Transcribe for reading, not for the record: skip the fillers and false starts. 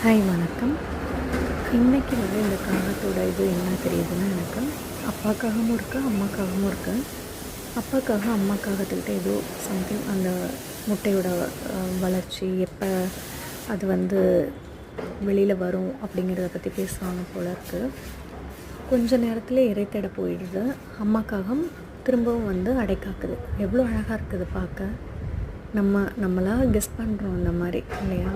Hi வணக்கம். இன்றைக்கி இந்த காகத்தோட இது என்ன தெரியுதுன்னா, எனக்கு அப்பாக்காகவும் இருக்குது, அம்மாக்காகவும் இருக்குது. அப்பாக்காக அம்மா காகத்துக்கிட்ட ஏதோ சம்திங் அந்த முட்டையோட வளர்ச்சி எப்போ அது வெளியில் வரும் அப்படிங்கிறத பற்றி பேசுவாங்க போல இருக்குது. கொஞ்ச நேரத்தில் இறை தேட போயிடுது. அம்மாக்காகம் திரும்பவும் அடைக்காக்குது. எவ்வளோ அழகாக இருக்குது பார்க்க. நம்மளாக கெஸ் பண்ணுறோம் அந்த மாதிரி இல்லையா?